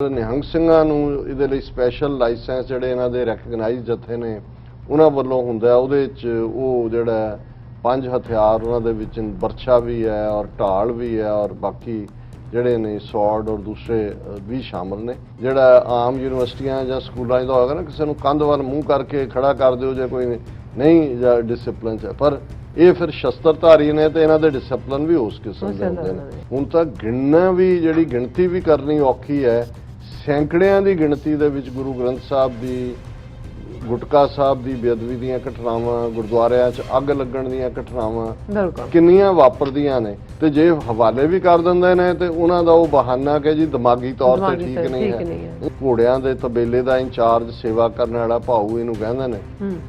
ਨਿਹੰਗ ਸਿੰਘਾਂ ਨੂੰ ਇਹਦੇ ਲਈ ਸਪੈਸ਼ਲ ਲਾਇਸੈਂਸ ਜਿਹੜੇ ਇਹਨਾਂ ਦੇ ਰੈਕਗਨਾਈਜ਼ ਜਥੇ ਨੇ ਉਹਨਾਂ ਵੱਲੋਂ ਹੁੰਦਾ ਉਹਦੇ ਵਿੱਚ ਉਹ ਜਿਹੜਾ 5 ਹਥਿਆਰ ਉਹਨਾਂ ਦੇ ਵਿੱਚ ਬਰਛਾ ਵੀ ਹੈ ਔਰ ਢਾਲ ਵੀ ਹੈ ਔਰ ਬਾਕੀ ਜਿਹੜੇ ਨੇ ਸੌਰਡ ਔਰ ਦੂਸਰੇ ਵੀ ਸ਼ਾਮਲ ਨੇ। ਜਿਹੜਾ ਆਮ ਯੂਨੀਵਰਸਿਟੀਆਂ ਜਾਂ ਸਕੂਲਾਂ ਦਾ ਹੋਏਗਾ ਨਾ ਕਿਸੇ ਨੂੰ ਕੰਧ ਵੱਲ ਮੂੰਹ ਕਰਕੇ ਖੜਾ ਕਰ ਦਿਓ ਜੇ ਕੋਈ ਨਹੀਂ ਜਾਂ ਡਿਸਪਲਿਨ 'ਚ, ਪਰ ਇਹ ਫਿਰ ਸ਼ਸਤਰਧਾਰੀ ਨੇ ਤੇ ਇਹਨਾਂ ਦੇ ਡਿਸਪਲਿਨ ਵੀ ਉਸ ਕਿਸਮ ਦੇ ਹੁੰਦੇ ਨੇ। ਹੁਣ ਤਾਂ ਗਿਣਨਾ ਵੀ ਜਿਹੜੀ ਗਿਣਤੀ ਵੀ ਕਰਨੀ ਔਖੀ ਹੈ। ਸੈਂਕੜਿਆਂ ਦੀ ਗਿਣਤੀ ਦੇ ਵਿੱਚ ਗੁਰੂ ਗ੍ਰੰਥ ਸਾਹਿਬ ਦੀ, ਗੁਟਕਾ ਸਾਹਿਬ ਦੀ ਬੇਅਦਬੀ ਦੀਆਂ ਘਟਨਾਵਾਂ, ਗੁਰਦੁਆਰਿਆਂ 'ਚ ਅੱਗ ਲੱਗਣ ਦੀਆਂ ਘਟਨਾਵਾਂ ਕਿੰਨੀਆਂ ਵਾਪਰਦੀਆਂ ਨੇ ਤੇ ਜੇ ਹਵਾਲੇ ਵੀ ਕਰ ਦਿੰਦੇ ਨੇ ਤੇ ਉਹਨਾਂ ਦਾ ਉਹ ਬਹਾਨਾ ਕਿ ਜੀ ਦਿਮਾਗੀ ਤੌਰ ਤੇ ਠੀਕ ਨਹੀਂ ਹੈ। ਘੋੜਿਆਂ ਦੇ ਤਬੇਲੇ ਦਾ ਇੰਚਾਰਜ ਸੇਵਾ ਕਰਨ ਵਾਲਾ ਭਾਊ ਇਹਨੂੰ ਕਹਿੰਦੇ ਨੇ,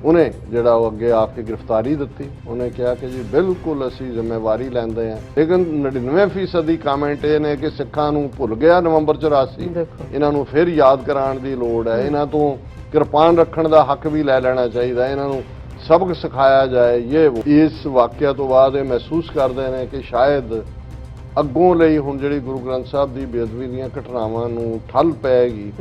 ਉਹਨੇ ਜਿਹੜਾ ਉਹ ਅੱਗੇ ਆ ਕੇ ਗ੍ਰਿਫਤਾਰੀ ਦਿੱਤੀ। ਉਹਨੇ ਕਿਹਾ ਕਿ ਜੀ ਬਿਲਕੁਲ ਅਸੀਂ ਜ਼ਿੰਮੇਵਾਰੀ ਲੈਂਦੇ ਹਾਂ, ਲੇਕਿਨ 99% ਦੀ ਕਮੈਂਟ ਇਹ ਨੇ ਕਿ ਸਿੱਖਾਂ ਨੂੰ ਭੁੱਲ ਗਿਆ ਨਵੰਬਰ 84, ਇਹਨਾਂ ਨੂੰ ਫਿਰ ਯਾਦ ਕਰਾਉਣ ਦੀ ਲੋੜ ਹੈ। ਇਹਨਾਂ ਤੋਂ ਕਿਰਪਾਨ ਰੱਖਣ ਦਾ ਹੱਕ ਵੀ ਲੈ ਲੈਣਾ ਚਾਹੀਦਾ, ਇਹਨਾਂ ਨੂੰ ਸਬਕ ਸਿਖਾਇਆ ਜਾਏ। ਇਸ ਵਾਕਿਆ ਤੋਂ ਬਾਅਦ ਇਹ ਮਹਿਸੂਸ ਕਰਦੇ ਨੇ ਕਿ ਸ਼ਾਇਦ ਅੱਗੋਂ ਲਈ ਹੁਣ ਜਿਹੜੀ ਗੁਰੂ ਗ੍ਰੰਥ ਸਾਹਿਬ ਦੀ ਬੇਅਦਬੀ ਦੀਆਂ ਘਟਨਾਵਾਂ ਨੂੰ ਠੱਲ ਪਏਗੀ।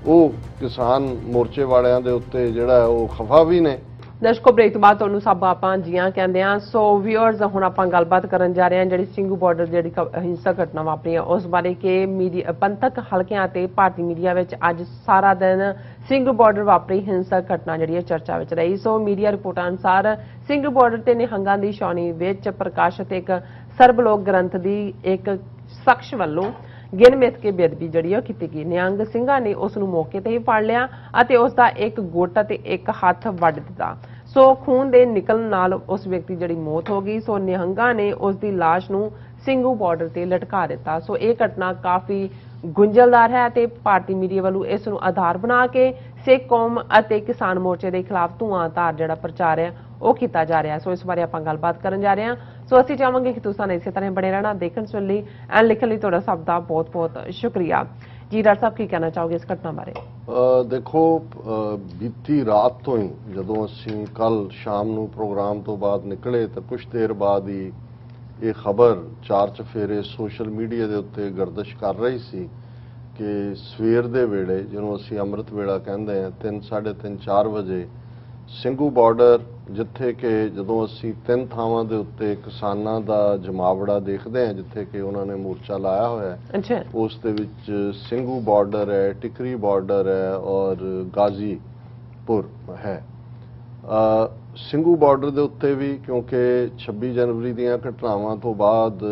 ਉਹ ਕਿਸਾਨ ਮੋਰਚੇ ਵਾਲਿਆਂ ਦੇ ਉੱਤੇ ਜਿਹੜਾ ਉਹ ਖਫਾ ਵੀ ਨੇ। ਦਰਸ਼ਕੋ, ਬ੍ਰੇਕ ਤੋਂ ਬਾਅਦ ਤੁਹਾਨੂੰ ਸਭ ਆਪਾਂ ਜੀਆਂ ਕਹਿੰਦੇ ਆ। ਸੋ ਵਿਊਅਰਸ, ਹੁਣ ਆਪਾਂ ਗੱਲਬਾਤ ਕਰਨ ਜਾ ਰਹੇ ਹਾਂ ਜਿਹੜੀ ਸਿੰਘੂ ਬਾਰਡਰ ਜਿਹੜੀ ਹਿੰਸਕ ਘਟਨਾ ਵਾਪਰੀ ਹੈ ਉਸ ਬਾਰੇ ਕਿ ਮੀਡੀਆ, ਪੰਥਕ ਹਲਕਿਆਂ ਤੇ ਭਾਰਤੀ ਮੀਡੀਆ ਵਿੱਚ ਅੱਜ ਸਾਰਾ ਦਿਨ ਸਿੰਘੂ ਬਾਰਡਰ ਵਾਪਰੀ ਹਿੰਸਕ ਘਟਨਾ ਜਿਹੜੀ ਹੈ ਚਰਚਾ ਵਿੱਚ ਰਹੀ। ਸੋ ਮੀਡੀਆ ਰਿਪੋਰਟਾਂ ਅਨੁਸਾਰ ਸਿੰਘੂ ਬਾਰਡਰ ਤੇ ਨਿਹੰਗਾਂ ਦੀ ਛਾਉਣੀ ਵਿੱਚ ਪ੍ਰਕਾਸ਼ਿਤ ਇੱਕ ਸਰਬਲੋਕ ਗ੍ਰੰਥ ਦੀ ਇੱਕ ਸ਼ਖਸ ਵੱਲੋਂ ਗਿਣ ਮਿਥ ਕੇ ਬੇਅਦਬੀ ਜਿਹੜੀ ਉਹ ਕੀਤੀ ਗਈ। ਨਿਹੰਗ ਸਿੰਘਾਂ ਨੇ ਉਸ ਨੂੰ ਮੌਕੇ ਤੇ ਹੀ ਫੜ ਲਿਆ ਅਤੇ ਉਸ ਦਾ ਇੱਕ ਗੁੱਟ ਅਤੇ ਇੱਕ ਹੱਥ ਵੱਢ ਦਿੱਤਾ। ਸੋ ਖੂਨ ਦੇ ਨਿਕਲਣ ਨਾਲ ਉਸ ਵਿਅਕਤੀ ਜਿਹੜੀ ਮੌਤ ਹੋ ਗਈ। ਸੋ ਨਿਹੰਗਾਂ ਨੇ ਉਸ ਦੀ ਲਾਸ਼ ਨੂੰ ਸਿੰਘੂ ਬਾਰਡਰ ਤੇ ਲਟਕਾ ਦਿੱਤਾ। ਸੋ ਇਹ ਘਟਨਾ ਕਾਫੀ ਗੁੰਝਲਦਾਰ ਹੈ ਤੇ ਭਾਰਤੀ ਮੀਡੀਆ ਵੱਲੋਂ ਇਸ ਨੂੰ ਆਧਾਰ ਬਣਾ ਕੇ ਸਿੱਖ ਕੌਮ ਅਤੇ ਕਿਸਾਨ ਮੋਰਚੇ ਦੇ ਖਿਲਾਫ ਧੂਆਂਧਾਰ ਜਿਹੜਾ ਪ੍ਰਚਾਰ ਹੈ ਉਹ ਕੀਤਾ ਜਾ ਰਿਹਾ। ਸੋ ਇਸ ਬਾਰੇ ਆਪਾਂ ਗੱਲਬਾਤ ਕਰਨ ਜਾ ਰਹੇ ਹਾਂ। ਸੋ ਅਸੀਂ ਚਾਹਾਂਗੇ ਕਿ ਤੁਸੀਂ ਇਸੇ ਤਰ੍ਹਾਂ ਬਣੇ ਰਹਿਣਾ, ਦੇਖਣ ਸੁਣਨ ਲਈ ਐਂਡ ਲਿਖਣ ਲਈ ਤੁਹਾਡਾ ਸਭ ਦਾ ਬਹੁਤ ਬਹੁਤ ਸ਼ੁਕਰੀਆ। ਜੀ ਡਾਕਟਰ ਸਾਹਿਬ, ਕੀ ਕਹਿਣਾ ਚਾਹੋਗੇ ਇਸ ਘਟਨਾ ਬਾਰੇ? ਦੇਖੋ, ਬੀਤੀ ਰਾਤ ਤੋਂ ਹੀ ਜਦੋਂ ਅਸੀਂ ਕੱਲ ਸ਼ਾਮ ਨੂੰ ਪ੍ਰੋਗਰਾਮ ਤੋਂ ਬਾਅਦ ਨਿਕਲੇ ਤਾਂ ਕੁਝ ਦੇਰ ਬਾਅਦ ਹੀ ਇਹ ਖਬਰ ਚਾਰ ਚਫੇਰੇ ਸੋਸ਼ਲ ਮੀਡੀਆ ਦੇ ਉੱਤੇ ਗਰਦਿਸ਼ ਕਰ ਰਹੀ ਸੀ ਕਿ ਸਵੇਰ ਦੇ ਵੇਲੇ, ਜਿਹਨੂੰ ਅਸੀਂ ਅੰਮ੍ਰਿਤ ਵੇਲਾ ਕਹਿੰਦੇ ਹਾਂ, 3, 3:30, 4 ਵਜੇ ਸਿੰਘੂ ਬਾਰਡਰ, ਜਿੱਥੇ ਕਿ ਜਦੋਂ ਅਸੀਂ 3 ਥਾਵਾਂ ਦੇ ਉੱਤੇ ਕਿਸਾਨਾਂ ਦਾ ਜਮਾਵੜਾ ਦੇਖਦੇ ਹਾਂ ਜਿੱਥੇ ਕਿ ਉਹਨਾਂ ਨੇ ਮੋਰਚਾ ਲਾਇਆ ਹੋਇਆ ਹੈ, ਉਸ ਦੇ ਵਿੱਚ ਸਿੰਘੂ ਬਾਰਡਰ ਹੈ, ਟਿਕਰੀ ਬਾਰਡਰ ਹੈ ਔਰ ਗਾਜ਼ੀਪੁਰ ਹੈ। ਸਿੰਘੂ ਬਾਰਡਰ ਦੇ ਉੱਤੇ ਵੀ ਕਿਉਂਕਿ 26 ਜਨਵਰੀ ਦੀਆਂ ਘਟਨਾਵਾਂ ਤੋਂ ਬਾਅਦ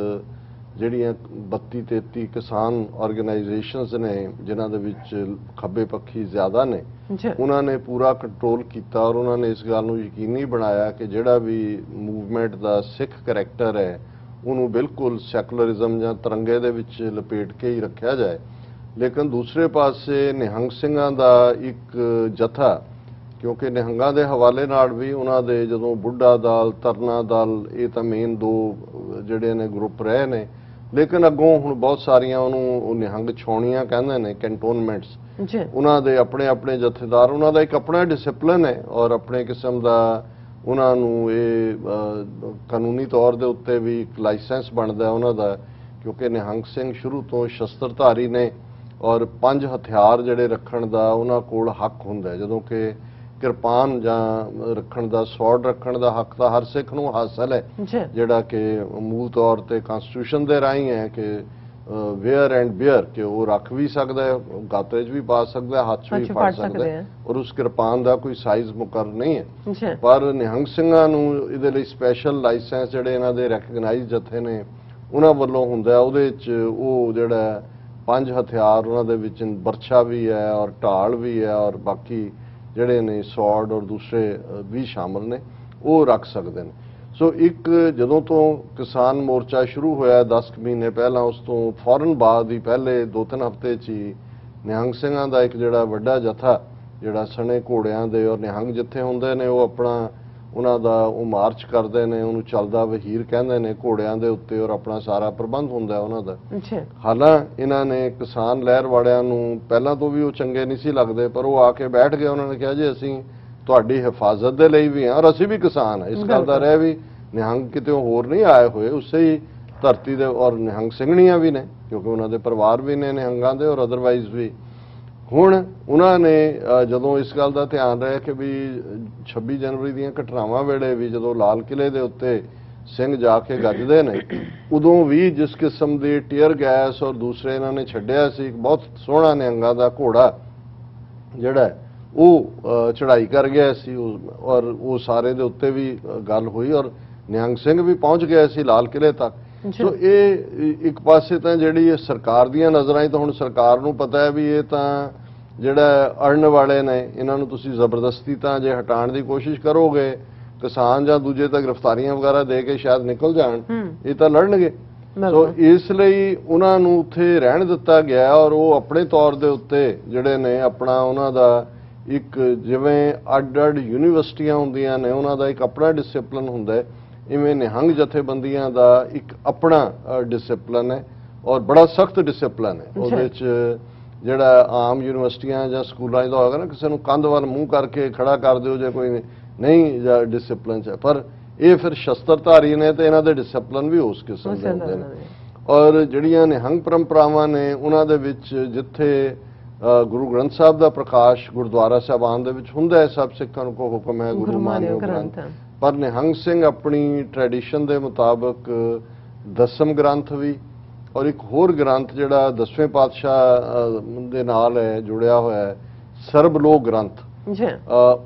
ਜਿਹੜੀਆਂ 32-33 ਕਿਸਾਨ ਆਰਗੇਨਾਈਜੇਸ਼ਨਸ ਨੇ ਜਿਨ੍ਹਾਂ ਦੇ ਵਿੱਚ ਖੱਬੇ ਪੱਖੀ ਜ਼ਿਆਦਾ ਨੇ, ਉਹਨਾਂ ਨੇ ਪੂਰਾ ਕੰਟਰੋਲ ਕੀਤਾ ਔਰ ਉਹਨਾਂ ਨੇ ਇਸ ਗੱਲ ਨੂੰ ਯਕੀਨੀ ਬਣਾਇਆ ਕਿ ਜਿਹੜਾ ਵੀ ਮੂਵਮੈਂਟ ਦਾ ਸਿੱਖ ਕਰੈਕਟਰ ਹੈ ਉਹਨੂੰ ਬਿਲਕੁਲ ਸੈਕੂਲਰਿਜ਼ਮ ਜਾਂ ਤਿਰੰਗੇ ਦੇ ਵਿੱਚ ਲਪੇਟ ਕੇ ਹੀ ਰੱਖਿਆ ਜਾਏ। ਲੇਕਿਨ ਦੂਸਰੇ ਪਾਸੇ ਨਿਹੰਗ ਸਿੰਘਾਂ ਦਾ ਇੱਕ ਜਥਾ, ਕਿਉਂਕਿ ਨਿਹੰਗਾਂ ਦੇ ਹਵਾਲੇ ਨਾਲ ਵੀ ਉਹਨਾਂ ਦੇ ਜਦੋਂ ਬੁੱਢਾ ਦਲ, ਤਰਨਾ ਦਲ, ਇਹ ਤਾਂ ਮੇਨ 2 ਜਿਹੜੇ ਨੇ ਗਰੁੱਪ ਰਹੇ ਨੇ, ਲੇਕਿਨ ਅੱਗੋਂ ਹੁਣ ਬਹੁਤ ਸਾਰੀਆਂ ਉਹਨੂੰ ਨਿਹੰਗ ਛਾਉਣੀਆਂ ਕਹਿੰਦੇ ਨੇ, ਕੈਂਟੋਨਮੈਂਟਸ, ਉਹਨਾਂ ਦੇ ਆਪਣੇ ਆਪਣੇ ਜਥੇਦਾਰ, ਉਹਨਾਂ ਦਾ ਇੱਕ ਆਪਣਾ ਡਿਸਪਲਿਨ ਹੈ ਔਰ ਆਪਣੇ ਕਿਸਮ ਦਾ ਉਹਨਾਂ ਨੂੰ ਇਹ ਕਾਨੂੰਨੀ ਤੌਰ ਦੇ ਉੱਤੇ ਵੀ ਇੱਕ ਲਾਇਸੈਂਸ ਬਣਦਾ ਉਹਨਾਂ ਦਾ, ਕਿਉਂਕਿ ਨਿਹੰਗ ਸਿੰਘ ਸ਼ੁਰੂ ਤੋਂ ਸ਼ਸਤਰਧਾਰੀ ਨੇ ਔਰ 5 ਹਥਿਆਰ ਜਿਹੜੇ ਰੱਖਣ ਦਾ ਉਹਨਾਂ ਕੋਲ ਹੱਕ ਹੁੰਦਾ, ਜਦੋਂ ਕਿ ਕਿਰਪਾਨ ਜਾਂ ਰੱਖਣ ਦਾ, ਸੌਰਡ ਰੱਖਣ ਦਾ ਹੱਕ ਤਾਂ ਹਰ ਸਿੱਖ ਨੂੰ ਹਾਸਲ ਹੈ, ਜਿਹੜਾ ਕਿ ਮੂਲ ਤੌਰ ਤੇ ਕਨਸਟੀਟਿਊਸ਼ਨ ਦੇ ਰਾਹੀਂ ਹੈ ਕਿ ਵੇਅਰ ਐਂਡ ਬੀਅਰ, ਕਿ ਉਹ ਰੱਖ ਵੀ ਸਕਦਾ ਹੈ, ਗਾਤਰੇ 'ਚ ਵੀ ਪਾ ਸਕਦਾ, ਹੱਥ 'ਚ ਵੀ ਫੜ ਸਕਦਾ ਹੈ ਔਰ ਉਸ ਕਿਰਪਾਨ ਦਾ ਕੋਈ ਸਾਈਜ਼ ਮੁਕਰਰ ਨਹੀਂ ਹੈ। ਪਰ ਨਿਹੰਗ ਸਿੰਘਾਂ ਨੂੰ ਇਹਦੇ ਲਈ ਸਪੈਸ਼ਲ ਲਾਇਸੈਂਸ ਜਿਹੜੇ ਇਹਨਾਂ ਦੇ ਰੈਕਗਨਾਈਜ਼ ਜਥੇ ਨੇ ਉਹਨਾਂ ਵੱਲੋਂ ਹੁੰਦਾ, ਉਹਦੇ ਵਿੱਚ ਉਹ ਜਿਹੜਾ 5 ਹਥਿਆਰ ਉਹਨਾਂ ਦੇ ਵਿੱਚ ਬਰਛਾ ਵੀ ਹੈ ਔਰ ਢਾਲ ਵੀ ਹੈ ਔਰ ਬਾਕੀ ਜਿਹੜੇ ਨੇ ਸੌਰਡ ਔਰ ਦੂਸਰੇ ਵੀ ਸ਼ਾਮਲ ਨੇ, ਉਹ ਰੱਖ ਸਕਦੇ ਨੇ। ਸੋ ਇੱਕ ਜਦੋਂ ਤੋਂ ਕਿਸਾਨ ਮੋਰਚਾ ਸ਼ੁਰੂ ਹੋਇਆ 10 ਮਹੀਨੇ ਪਹਿਲਾਂ, ਉਸ ਤੋਂ ਫੌਰਨ ਬਾਅਦ ਹੀ ਪਹਿਲੇ 2-3 ਹਫ਼ਤੇ 'ਚ ਹੀ ਨਿਹੰਗ ਸਿੰਘਾਂ ਦਾ ਇੱਕ ਜਿਹੜਾ ਵੱਡਾ ਜਥਾ, ਜਿਹੜਾ ਸਣੇ ਘੋੜਿਆਂ ਦੇ ਔਰ ਨਿਹੰਗ ਜਿੱਥੇ ਹੁੰਦੇ ਨੇ ਉਹ ਆਪਣਾ ਉਹਨਾਂ ਦਾ ਉਹ ਮਾਰਚ ਕਰਦੇ ਨੇ, ਉਹਨੂੰ ਚੱਲਦਾ ਵਹੀਰ ਕਹਿੰਦੇ ਨੇ, ਘੋੜਿਆਂ ਦੇ ਉੱਤੇ ਔਰ ਆਪਣਾ ਸਾਰਾ ਪ੍ਰਬੰਧ ਹੁੰਦਾ ਉਹਨਾਂ ਦਾ। ਹਾਲਾਂ ਇਹਨਾਂ ਨੇ ਕਿਸਾਨ ਲਹਿਰ ਵਾਲਿਆਂ ਨੂੰ ਪਹਿਲਾਂ ਤੋਂ ਵੀ ਉਹ ਚੰਗੇ ਨਹੀਂ ਸੀ ਲੱਗਦੇ, ਪਰ ਉਹ ਆ ਕੇ ਬੈਠ ਗਏ। ਉਹਨਾਂ ਨੇ ਕਿਹਾ ਜੀ ਅਸੀਂ ਤੁਹਾਡੀ ਹਿਫਾਜ਼ਤ ਦੇ ਲਈ ਵੀ ਹਾਂ ਔਰ ਅਸੀਂ ਵੀ ਕਿਸਾਨ ਹਾਂ। ਇਸ ਗੱਲ ਦਾ ਰਹਿ ਵੀ ਨਿਹੰਗ ਕਿਤੇ ਹੋਰ ਨਹੀਂ ਆਏ ਹੋਏ, ਉਸੇ ਹੀ ਧਰਤੀ ਦੇ ਔਰ ਨਿਹੰਗ ਸਿੰਘਣੀਆਂ ਵੀ ਨੇ, ਕਿਉਂਕਿ ਉਹਨਾਂ ਦੇ ਪਰਿਵਾਰ ਵੀ ਨੇ ਨਿਹੰਗਾਂ ਦੇ ਔਰ ਅਦਰਵਾਈਜ਼ ਵੀ ਹੁਣ ਉਹਨਾਂ ਨੇ ਜਦੋਂ ਇਸ ਗੱਲ ਦਾ ਧਿਆਨ ਰਿਹਾ ਕਿ ਵੀ 26 ਜਨਵਰੀ ਦੀਆਂ ਘਟਨਾਵਾਂ ਵੇਲੇ ਵੀ ਜਦੋਂ ਲਾਲ ਕਿਲੇ ਦੇ ਉੱਤੇ ਸਿੰਘ ਜਾ ਕੇ ਗੱਜਦੇ ਨੇ, ਉਦੋਂ ਵੀ ਜਿਸ ਕਿਸਮ ਦੀ ਟੀਅਰ ਗੈਸ ਔਰ ਦੂਸਰੇ ਇਹਨਾਂ ਨੇ ਛੱਡਿਆ ਸੀ, ਬਹੁਤ ਸੋਹਣਾ ਨਿਹੰਗਾਂ ਦਾ ਘੋੜਾ ਜਿਹੜਾ ਉਹ ਚੜ੍ਹਾਈ ਕਰ ਗਿਆ ਸੀ, ਔਰ ਉਹ ਸਾਰੇ ਦੇ ਉੱਤੇ ਵੀ ਗੱਲ ਹੋਈ ਔਰ ਨਿਹੰਗ ਸਿੰਘ ਵੀ ਪਹੁੰਚ ਗਏ ਸੀ ਲਾਲ ਕਿਲੇ ਤੱਕ। ਸੋ ਇਹ ਇੱਕ ਪਾਸੇ ਤਾਂ ਜਿਹੜੀ ਸਰਕਾਰ ਦੀਆਂ ਨਜ਼ਰਾਂ 'ਚ ਤਾਂ ਹੁਣ ਸਰਕਾਰ ਨੂੰ ਪਤਾ ਹੈ ਵੀ ਇਹ ਤਾਂ ਜਿਹੜਾ ਅੜਨ ਵਾਲੇ ਨੇ, ਇਹਨਾਂ ਨੂੰ ਤੁਸੀਂ ਜ਼ਬਰਦਸਤੀ ਤਾਂ ਜੇ ਹਟਾਉਣ ਦੀ ਕੋਸ਼ਿਸ਼ ਕਰੋਗੇ, ਕਿਸਾਨ ਜਾਂ ਦੂਜੇ ਤਾਂ ਗ੍ਰਿਫਤਾਰੀਆਂ ਵਗੈਰਾ ਦੇ ਕੇ ਸ਼ਾਇਦ ਨਿਕਲ ਜਾਣ, ਇਹ ਤਾਂ ਲੜਨਗੇ। ਸੋ ਇਸ ਲਈ ਉਹਨਾਂ ਨੂੰ ਉੱਥੇ ਰਹਿਣ ਦਿੱਤਾ ਗਿਆ ਔਰ ਉਹ ਆਪਣੇ ਤੌਰ ਦੇ ਉੱਤੇ ਜਿਹੜੇ ਨੇ ਆਪਣਾ ਉਹਨਾਂ ਦਾ ਇੱਕ ਜਿਵੇਂ ਅੱਡ-ਅੱਡ ਯੂਨੀਵਰਸਿਟੀਆਂ ਹੁੰਦੀਆਂ ਨੇ ਉਹਨਾਂ ਦਾ ਇੱਕ ਆਪਣਾ ਡਿਸਪਲਿਨ ਹੁੰਦਾ ਹੈ, ਇਵੇਂ ਨਿਹੰਗ ਜਥੇਬੰਦੀਆਂ ਦਾ ਇੱਕ ਆਪਣਾ ਡਿਸਪਲਿਨ ਹੈ ਔਰ ਬੜਾ ਸਖਤ ਡਿਸਪਲਿਨ ਹੈ। ਉਹਦੇ 'ਚ ਜਿਹੜਾ ਆਮ ਯੂਨੀਵਰਸਿਟੀਆਂ ਜਾਂ ਸਕੂਲਾਂ 'ਚ ਹੋਏਗਾ ਨਾ, ਕਿਸੇ ਨੂੰ ਕੰਧ ਵੱਲ ਮੂੰਹ ਕਰਕੇ ਖੜਾ ਕਰ ਦਿਓ ਜੇ ਕੋਈ ਨਹੀਂ ਜਾਂ ਡਿਸਪਲਿਨ 'ਚ, ਪਰ ਇਹ ਫਿਰ ਸ਼ਸਤਰਧਾਰੀ ਨੇ ਤੇ ਇਹਨਾਂ ਦੇ ਡਿਸਪਲਿਨ ਵੀ ਉਸ ਕਿਸਮ ਦੇ ਹੁੰਦੇ ਨੇ। ਔਰ ਜਿਹੜੀਆਂ ਨਿਹੰਗ ਪਰੰਪਰਾਵਾਂ ਨੇ ਉਹਨਾਂ ਦੇ ਵਿੱਚ ਜਿੱਥੇ ਗੁਰੂ ਗ੍ਰੰਥ ਸਾਹਿਬ ਦਾ ਪ੍ਰਕਾਸ਼ ਗੁਰਦੁਆਰਾ ਸਾਹਿਬਾਨ ਦੇ ਵਿੱਚ ਹੁੰਦਾ ਹੈ, ਸਭ ਸਿੱਖਾਂ ਨੂੰ ਕੋ ਹੁਕਮ ਹੈ ਗੁਰੂ ਮਾਨਿਓ ਗ੍ਰੰਥ, ਪਰ ਨਿਹੰਗ ਸਿੰਘ ਆਪਣੀ ਟ੍ਰੈਡੀਸ਼ਨ ਦੇ ਮੁਤਾਬਕ 10ਮ ਗ੍ਰੰਥ ਵੀ ਔਰ ਇੱਕ ਹੋਰ ਗ੍ਰੰਥ ਜਿਹੜਾ 10ਵੇਂ ਪਾਤਸ਼ਾਹ ਦੇ ਨਾਲ ਹੈ ਜੁੜਿਆ ਹੋਇਆ ਹੈ, ਸਰਬਲੋਕ ਗ੍ਰੰਥ,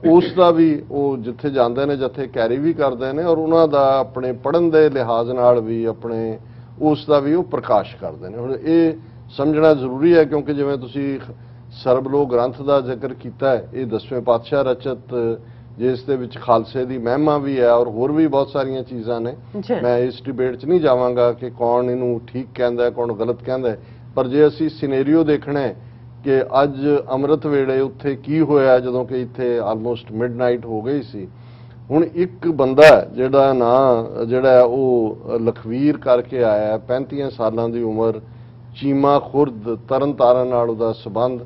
ਉਸ ਦਾ ਵੀ ਉਹ ਜਿੱਥੇ ਜਾਂਦੇ ਨੇ ਜਥੇ ਕੈਰੀ ਵੀ ਕਰਦੇ ਨੇ ਔਰ ਉਹਨਾਂ ਦਾ ਆਪਣੇ ਪੜ੍ਹਨ ਦੇ ਲਿਹਾਜ਼ ਨਾਲ ਵੀ ਆਪਣੇ ਉਸ ਦਾ ਵੀ ਉਹ ਪ੍ਰਕਾਸ਼ ਕਰਦੇ ਨੇ। ਹੁਣ ਇਹ ਸਮਝਣਾ ਜ਼ਰੂਰੀ ਹੈ ਕਿਉਂਕਿ ਜਿਵੇਂ ਤੁਸੀਂ ਸਰਬਲੋਕ ਗ੍ਰੰਥ ਦਾ ਜ਼ਿਕਰ ਕੀਤਾ ਹੈ, ਇਹ 10ਵੇਂ ਪਾਤਸ਼ਾਹ ਰਚਿਤ, ਜਿਸ ਦੇ ਵਿੱਚ ਖਾਲਸੇ ਦੀ ਮਹਿਮਾ ਵੀ ਹੈ ਔਰ ਹੋਰ ਵੀ ਬਹੁਤ ਸਾਰੀਆਂ ਚੀਜ਼ਾਂ ਨੇ। ਮੈਂ ਇਸ ਡਿਬੇਟ 'ਚ ਨਹੀਂ ਜਾਵਾਂਗਾ ਕਿ ਕੌਣ ਇਹਨੂੰ ਠੀਕ ਕਹਿੰਦਾ ਕੌਣ ਗਲਤ ਕਹਿੰਦਾ, ਪਰ ਜੇ ਅਸੀਂ ਸਿਨੈਰੀਓ ਦੇਖਣਾ ਹੈ ਕਿ ਅੱਜ ਅੰਮ੍ਰਿਤ ਵੇਲੇ ਉੱਥੇ ਕੀ ਹੋਇਆ ਜਦੋਂ ਕਿ ਇੱਥੇ ਆਲਮੋਸਟ ਮਿਡਨਾਈਟ ਹੋ ਗਈ ਸੀ। ਹੁਣ ਇੱਕ ਬੰਦਾ ਜਿਹੜਾ ਨਾਂ ਜਿਹੜਾ ਉਹ ਲਖਵੀਰ ਕਰਕੇ ਆਇਆ, 35 ਸਾਲਾਂ ਦੀ ਉਮਰ, ਚੀਮਾ ਖੁਰਦ ਤਰਨ ਤਾਰਨ ਨਾਲ ਉਹਦਾ ਸਬੰਧ,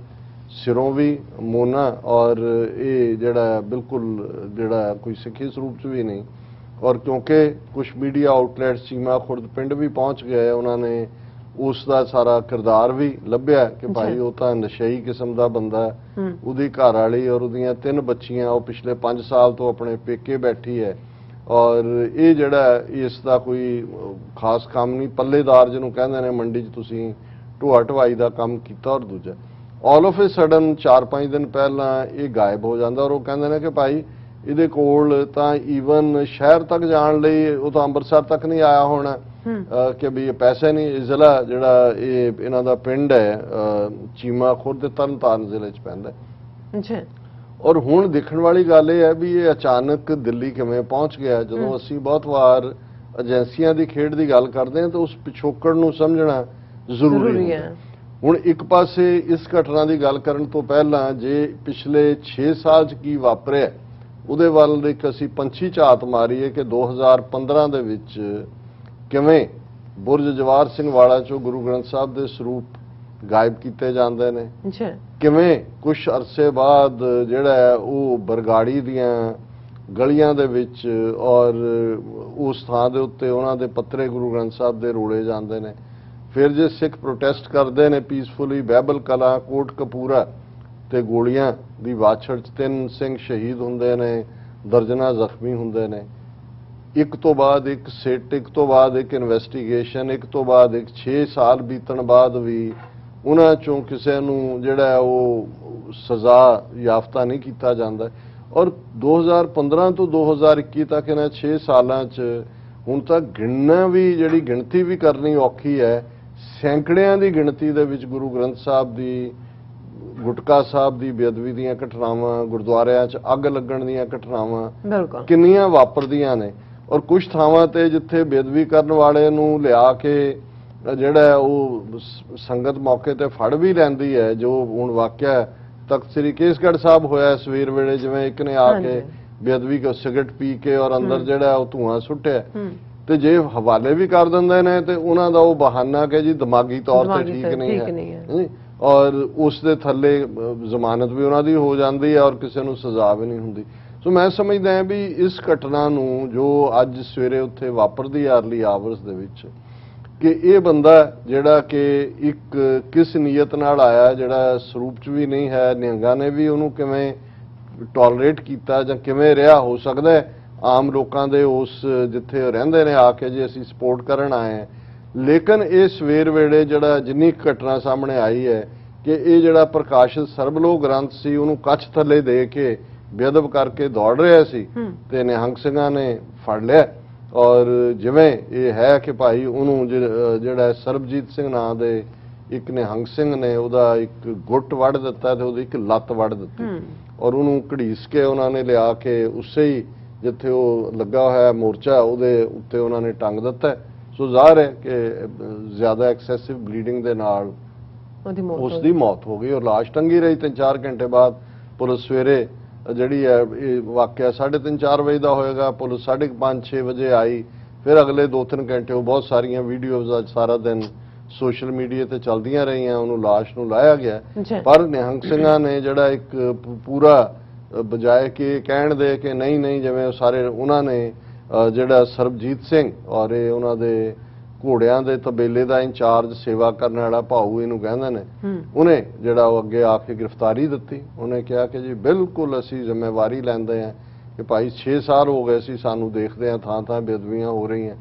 ਸਿਰੋਂ ਵੀ ਮੋਨਾ ਔਰ ਇਹ ਜਿਹੜਾ ਬਿਲਕੁਲ ਜਿਹੜਾ ਕੋਈ ਸਿੱਖੀ ਸਰੂਪ 'ਚ ਵੀ ਨਹੀਂ। ਔਰ ਕਿਉਂਕਿ ਕੁਝ ਮੀਡੀਆ ਆਊਟਲੈਟਸ ਚੀਮਾ ਖੁਰਦ ਪਿੰਡ ਵੀ ਪਹੁੰਚ ਗਏ, ਉਹਨਾਂ ਨੇ ਉਸ ਦਾ ਸਾਰਾ ਕਿਰਦਾਰ ਵੀ ਲੱਭਿਆ ਕਿ ਭਾਈ ਉਹ ਤਾਂ ਨਸ਼ਈ ਕਿਸਮ ਦਾ ਬੰਦਾ ਹੈ, ਉਹਦੀ ਘਰ ਵਾਲੀ ਔਰ ਉਹਦੀਆਂ 3 ਬੱਚੀਆਂ ਉਹ ਪਿਛਲੇ 5 ਸਾਲ ਤੋਂ ਆਪਣੇ ਪੇਕੇ ਬੈਠੀ ਹੈ ਔਰ ਇਹ ਜਿਹੜਾ ਇਸ ਦਾ ਕੋਈ ਖਾਸ ਕੰਮ ਨਹੀਂ, ਪੱਲੇਦਾਰ ਜਿਹਨੂੰ ਕਹਿੰਦੇ ਨੇ ਮੰਡੀ 'ਚ ਤੁਸੀਂ ਢੋਆ ਢਵਾਈ ਦਾ ਕੰਮ ਕੀਤਾ। ਔਰ ਦੂਜਾ ਆਲ ਆਫ ਏ ਸਡਨ 4-5 ਦਿਨ ਪਹਿਲਾਂ ਇਹ ਗਾਇਬ ਹੋ ਜਾਂਦਾ ਔਰ ਉਹ ਕਹਿੰਦੇ ਨੇ ਕਿ ਭਾਈ ਇਹਦੇ ਕੋਲ ਤਾਂ ਈਵਨ ਸ਼ਹਿਰ ਤੱਕ ਜਾਣ ਲਈ ਉਹ ਤਾਂ ਅੰਮ੍ਰਿਤਸਰ ਤੱਕ ਨਹੀਂ ਆਇਆ ਹੋਣਾ ਕਿ ਵੀ ਇਹ ਪੈਸੇ ਨਹੀਂ। ਜ਼ਿਲ੍ਹਾ ਜਿਹੜਾ ਇਹ ਇਹਨਾਂ ਦਾ ਪਿੰਡ ਹੈ ਚੀਮਾ ਖੁਰਦ ਤਰਨਤਾਰਨ ਜ਼ਿਲ੍ਹੇ 'ਚ ਪੈਂਦਾ ਹੈ। ਔਰ ਹੁਣ ਦੇਖਣ ਵਾਲੀ ਗੱਲ ਇਹ ਹੈ ਵੀ ਇਹ ਅਚਾਨਕ ਦਿੱਲੀ ਕਿਵੇਂ ਪਹੁੰਚ ਗਿਆ। ਜਦੋਂ ਅਸੀਂ ਬਹੁਤ ਵਾਰ ਏਜੰਸੀਆਂ ਦੀ ਖੇਡ ਦੀ ਗੱਲ ਕਰਦੇ ਹਾਂ ਤਾਂ ਉਸ ਪਿਛੋਕੜ ਨੂੰ ਸਮਝਣਾ ਜ਼ਰੂਰੀ ਹੈ। ਹੁਣ ਇੱਕ ਪਾਸੇ ਇਸ ਘਟਨਾ ਦੀ ਗੱਲ ਕਰਨ ਤੋਂ ਪਹਿਲਾਂ ਜੇ ਪਿਛਲੇ 6 ਸਾਲ 'ਚ ਕੀ ਵਾਪਰਿਆ ਉਹਦੇ ਵੱਲ ਇੱਕ ਅਸੀਂ ਪੰਛੀ ਝਾਤ ਮਾਰੀਏ ਕਿ 2015 ਦੇ ਵਿੱਚ ਕਿਵੇਂ ਬੁਰਜ ਜਵਾਹਰ ਸਿੰਘ ਵਾਲਾ 'ਚੋਂ ਗੁਰੂ ਗ੍ਰੰਥ ਸਾਹਿਬ ਦੇ ਸਰੂਪ ਗਾਇਬ ਕੀਤੇ ਜਾਂਦੇ ਨੇ, ਕਿਵੇਂ ਕੁਝ ਅਰਸੇ ਬਾਅਦ ਜਿਹੜਾ ਉਹ ਬਰਗਾੜੀ ਦੀਆਂ ਗਲੀਆਂ ਦੇ ਵਿੱਚ ਔਰ ਉਸ ਥਾਂ ਦੇ ਉੱਤੇ ਉਹਨਾਂ ਦੇ ਪੱਤਰੇ ਗੁਰੂ ਗ੍ਰੰਥ ਸਾਹਿਬ ਦੇ ਰੋੜੇ ਜਾਂਦੇ ਨੇ। ਫਿਰ ਜੇ ਸਿੱਖ ਪ੍ਰੋਟੈਸਟ ਕਰਦੇ ਨੇ ਪੀਸਫੁਲੀ, ਬਹਿਬਲ ਕਲਾਂ, ਕੋਟ ਕਪੂਰਾ ਤੇ ਗੋਲੀਆਂ ਦੀ ਵਾਛੜ 'ਚ 3 ਸਿੰਘ ਸ਼ਹੀਦ ਹੁੰਦੇ ਨੇ, ਦਰਜਨਾਂ ਜ਼ਖਮੀ ਹੁੰਦੇ ਨੇ। ਇੱਕ ਤੋਂ ਬਾਅਦ ਇੱਕ ਸਿੱਟ, ਇੱਕ ਤੋਂ ਬਾਅਦ ਇੱਕ ਇਨਵੈਸਟੀਗੇਸ਼ਨ, ਇੱਕ ਤੋਂ ਬਾਅਦ ਇੱਕ 6 ਸਾਲ ਬੀਤਣ ਬਾਅਦ ਵੀ ਉਹਨਾਂ ਚੋਂ ਕਿਸੇ ਨੂੰ ਜਿਹੜਾ ਉਹ ਸਜ਼ਾ ਯਾਫਤਾ ਨਹੀਂ ਕੀਤਾ ਜਾਂਦਾ। ਔਰ 2015 ਤੋਂ 2021 ਤੱਕ ਇਹਨਾਂ 6 ਸਾਲਾਂ 'ਚ ਹੁਣ ਤੱਕ ਗਿਣਨਾ ਵੀ ਜਿਹੜੀ ਗਿਣਤੀ ਵੀ ਕਰਨੀ ਔਖੀ ਹੈ। ਸੈਂਕੜਿਆਂ ਦੀ ਗਿਣਤੀ ਦੇ ਵਿੱਚ ਗੁਰੂ ਗ੍ਰੰਥ ਸਾਹਿਬ ਦੀ, ਗੁਟਕਾ ਸਾਹਿਬ ਦੀ ਬੇਅਦਬੀ ਦੀਆਂ ਘਟਨਾਵਾਂ, ਗੁਰਦੁਆਰਿਆਂ 'ਚ ਅੱਗ ਲੱਗਣ ਦੀਆਂ ਘਟਨਾਵਾਂ ਕਿੰਨੀਆਂ ਵਾਪਰਦੀਆਂ ਨੇ। ਔਰ ਕੁਝ ਥਾਵਾਂ ਤੇ ਜਿੱਥੇ ਬੇਅਦਬੀ ਕਰਨ ਵਾਲੇ ਨੂੰ ਲਿਆ ਕੇ ਜਿਹੜਾ ਉਹ ਸੰਗਤ ਮੌਕੇ ਤੇ ਫੜ ਵੀ ਲੈਂਦੀ ਹੈ, ਜੋ ਹੁਣ ਵਾਕਿਆ ਤਖਤ ਸ੍ਰੀ ਕੇਸਗੜ੍ਹ ਸਾਹਿਬ ਹੋਇਆ ਸਵੇਰ ਵੇਲੇ, ਜਿਵੇਂ ਇੱਕ ਨੇ ਆ ਕੇ ਬੇਅਦਬੀ ਕੋ ਸਿਗਰਟ ਪੀ ਕੇ ਔਰ ਅੰਦਰ ਜਿਹੜਾ ਉਹ ਧੂਆਂ ਸੁੱਟਿਆ ਤੇ ਜੇ ਹਵਾਲੇ ਵੀ ਕਰ ਦਿੰਦੇ ਨੇ ਤੇ ਉਹਨਾਂ ਦਾ ਉਹ ਬਹਾਨਾ ਕਿ ਜੀ ਦਿਮਾਗੀ ਤੌਰ ਤੇ ਠੀਕ ਨਹੀਂ ਹੈ ਔਰ ਉਸ ਦੇ ਥੱਲੇ ਜ਼ਮਾਨਤ ਵੀ ਉਹਨਾਂ ਦੀ ਹੋ ਜਾਂਦੀ ਹੈ ਔਰ ਕਿਸੇ ਨੂੰ ਸਜ਼ਾ ਵੀ ਨਹੀਂ ਹੁੰਦੀ। ਸੋ ਮੈਂ ਸਮਝਦਾ ਹਾਂ ਵੀ ਇਸ ਘਟਨਾ ਨੂੰ ਜੋ ਅੱਜ ਸਵੇਰੇ ਉੱਥੇ ਵਾਪਰਦੀ ਅਰਲੀ ਆਵਰਸ ਦੇ ਵਿੱਚ, ਕਿ ਇਹ ਬੰਦਾ ਜਿਹੜਾ ਕਿ ਇੱਕ ਕਿਸ ਨੀਅਤ ਨਾਲ ਆਇਆ, ਜਿਹੜਾ ਸਰੂਪ 'ਚ ਵੀ ਨਹੀਂ ਹੈ, ਨਿਹੰਗਾਂ ਨੇ ਵੀ ਉਹਨੂੰ ਕਿਵੇਂ ਟੋਲਰੇਟ ਕੀਤਾ ਜਾਂ ਕਿਵੇਂ ਰਿਹਾ। ਹੋ ਸਕਦਾ ਹੈ ਆਮ ਲੋਕਾਂ ਦੇ ਉਸ ਜਿੱਥੇ ਉਹ ਰਹਿੰਦੇ ਨੇ ਆ ਕੇ ਜੀ ਅਸੀਂ ਸਪੋਰਟ ਕਰਨ ਆਏ ਹਾਂ, ਲੇਕਿਨ ਇਹ ਸਵੇਰ ਵੇਲੇ ਜਿਹੜਾ ਜਿੰਨੀ ਘਟਨਾ ਸਾਹਮਣੇ ਆਈ ਹੈ ਕਿ ਇਹ ਜਿਹੜਾ ਪ੍ਰਕਾਸ਼ਿਤ ਸਰਬਲੋਕ ਗ੍ਰੰਥ ਸੀ ਉਹਨੂੰ ਕੱਛ ਥੱਲੇ ਦੇ ਕੇ ਬੇਅਦਬ ਕਰਕੇ ਦੌੜ ਰਿਹਾ ਸੀ ਤੇ ਨਿਹੰਗ ਸਿੰਘਾਂ ਨੇ ਫੜ ਲਿਆ। ਔਰ ਜਿਵੇਂ ਇਹ ਹੈ ਕਿ ਭਾਈ ਉਹਨੂੰ ਜਿਹੜਾ ਸਰਬਜੀਤ ਸਿੰਘ ਨਾਂ ਦੇ ਇੱਕ ਨਿਹੰਗ ਸਿੰਘ ਨੇ ਉਹਦਾ ਇੱਕ ਗੁੱਟ ਵੱਢ ਦਿੱਤਾ ਤੇ ਉਹਦੀ ਇੱਕ ਲੱਤ ਵੱਢ ਦਿੱਤੀ ਔਰ ਉਹਨੂੰ ਘੜੀਸ ਕੇ ਉਹਨਾਂ ਨੇ ਲਿਆ ਕੇ ਉਸੇ ਹੀ ਜਿੱਥੇ ਉਹ ਲੱਗਾ ਹੋਇਆ ਮੋਰਚਾ ਉਹਦੇ ਉੱਤੇ ਉਹਨਾਂ ਨੇ ਟੰਗ ਦਿੱਤਾ। ਸੋ ਜ਼ਾਹਰ ਹੈ ਕਿ ਜ਼ਿਆਦਾ ਐਕਸੈਸਿਵ ਬਲੀਡਿੰਗ ਦੇ ਨਾਲ ਉਸ ਦੀ ਮੌਤ ਹੋ ਗਈ ਔਰ ਲਾਸ਼ ਟੰਗੀ ਰਹੀ। 3-4 ਘੰਟੇ ਬਾਅਦ ਪੁਲਿਸ ਸਵੇਰੇ ਜਿਹੜੀ ਹੈ ਇਹ ਵਾਕਿਆ 3:30-4 ਵਜੇ ਦਾ ਹੋਏਗਾ, ਪੁਲਿਸ 5:30-6 ਵਜੇ ਆਈ। ਫਿਰ ਅਗਲੇ 2-3 ਘੰਟੇ ਉਹ ਬਹੁਤ ਸਾਰੀਆਂ ਵੀਡੀਓਜ਼ ਅੱਜ ਸਾਰਾ ਦਿਨ ਸੋਸ਼ਲ ਮੀਡੀਆ ਤੇ ਚੱਲਦੀਆਂ ਰਹੀਆਂ, ਉਹਨੂੰ ਲਾਸ਼ ਨੂੰ ਲਾਇਆ ਗਿਆ। ਪਰ ਨਿਹੰਗ ਸਿੰਘਾਂ ਨੇ ਜਿਹੜਾ ਇੱਕ ਪੂਰਾ ਬਜਾਏ ਕਿ ਕਹਿਣ ਦੇ ਕਿ ਨਹੀਂ ਜਿਵੇਂ ਸਾਰੇ ਉਹਨਾਂ ਨੇ ਜਿਹੜਾ ਸਰਬਜੀਤ ਸਿੰਘ ਔਰ ਇਹ ਉਹਨਾਂ ਦੇ ਘੋੜਿਆਂ ਦੇ ਤਬੇਲੇ ਦਾ ਇੰਚਾਰਜ ਸੇਵਾ ਕਰਨ ਵਾਲਾ ਭਾਊ ਇਹਨੂੰ ਕਹਿੰਦੇ ਨੇ, ਉਹਨੇ ਜਿਹੜਾ ਉਹ ਅੱਗੇ ਆ ਕੇ ਗ੍ਰਿਫਤਾਰੀ ਦਿੱਤੀ। ਉਹਨੇ ਕਿਹਾ ਕਿ ਜੀ ਬਿਲਕੁਲ ਅਸੀਂ ਜ਼ਿੰਮੇਵਾਰੀ ਲੈਂਦੇ ਹਾਂ ਕਿ ਭਾਈ 6 ਸਾਲ ਹੋ ਗਏ ਸੀ ਸਾਨੂੰ ਦੇਖਦੇ ਹਾਂ ਥਾਂ ਬੇਅਦਬੀਆਂ ਹੋ ਰਹੀਆਂ,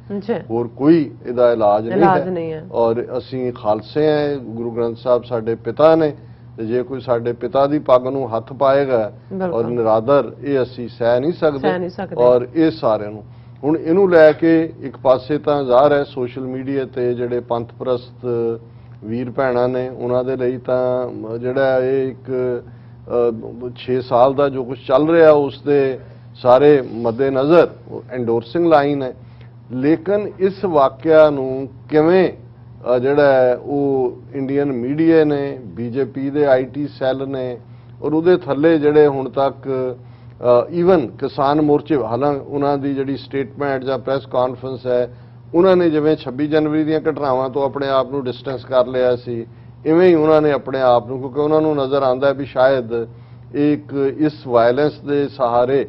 ਹੋਰ ਕੋਈ ਇਹਦਾ ਇਲਾਜ ਨਹੀਂ ਹੈ ਔਰ ਅਸੀਂ ਖਾਲਸੇ ਹਾਂ, ਗੁਰੂ ਗ੍ਰੰਥ ਸਾਹਿਬ ਸਾਡੇ ਪਿਤਾ ਨੇ ਤੇ ਜੇ ਕੋਈ ਸਾਡੇ ਪਿਤਾ ਦੀ ਪੱਗ ਨੂੰ ਹੱਥ ਪਾਏਗਾ ਔਰ ਨਿਰਾਦਰ ਇਹ ਅਸੀਂ ਸਹਿ ਨਹੀਂ ਸਕਦੇ। ਔਰ ਇਹ ਸਾਰਿਆਂ ਨੂੰ ਹੁਣ ਇਹਨੂੰ ਲੈ ਕੇ ਇੱਕ ਪਾਸੇ ਤਾਂ ਜ਼ਾਹਰ ਹੈ ਸੋਸ਼ਲ ਮੀਡੀਆ ਤੇ ਜਿਹੜੇ ਪੰਥ ਪ੍ਰਸਤ ਵੀਰ ਭੈਣਾਂ ਨੇ ਉਹਨਾਂ ਦੇ ਲਈ ਤਾਂ ਜਿਹੜਾ ਇਹ ਇੱਕ 6 ਸਾਲ ਦਾ ਜੋ ਕੁਝ ਚੱਲ ਰਿਹਾ ਉਸ ਦੇ ਸਾਰੇ ਮੱਦੇ ਨਜ਼ਰ ਐਂਡੋਰਸਿੰਗ ਲਾਈਨ ਹੈ। ਲੇਕਿਨ ਇਸ ਵਾਕਿਆ ਨੂੰ ਕਿਵੇਂ ਜਿਹੜਾ ਉਹ ਇੰਡੀਅਨ ਮੀਡੀਆ ਨੇ, ਬੀਜੇਪੀ ਦੇ IT ਸੈੱਲ ਨੇ ਔਰ ਉਹਦੇ ਥੱਲੇ ਜਿਹੜੇ ਹੁਣ ਤੱਕ ਈਵਨ ਕਿਸਾਨ ਮੋਰਚੇ, ਹਾਲਾਂਕਿ ਉਹਨਾਂ ਦੀ ਜਿਹੜੀ ਸਟੇਟਮੈਂਟ ਜਾਂ ਪ੍ਰੈਸ ਕਾਨਫਰੰਸ ਹੈ ਉਹਨਾਂ ਨੇ ਜਿਵੇਂ 26 ਜਨਵਰੀ ਦੀਆਂ ਘਟਨਾਵਾਂ ਤੋਂ ਆਪਣੇ ਆਪ ਨੂੰ ਡਿਸਟੈਂਸ ਕਰ ਲਿਆ ਸੀ, ਇਵੇਂ ਹੀ ਉਹਨਾਂ ਨੇ ਆਪਣੇ ਆਪ ਨੂੰ, ਕਿਉਂਕਿ ਉਹਨਾਂ ਨੂੰ ਨਜ਼ਰ ਆਉਂਦਾ ਵੀ ਸ਼ਾਇਦ ਇੱਕ ਇਸ ਵਾਇਲੈਂਸ ਦੇ ਸਹਾਰੇ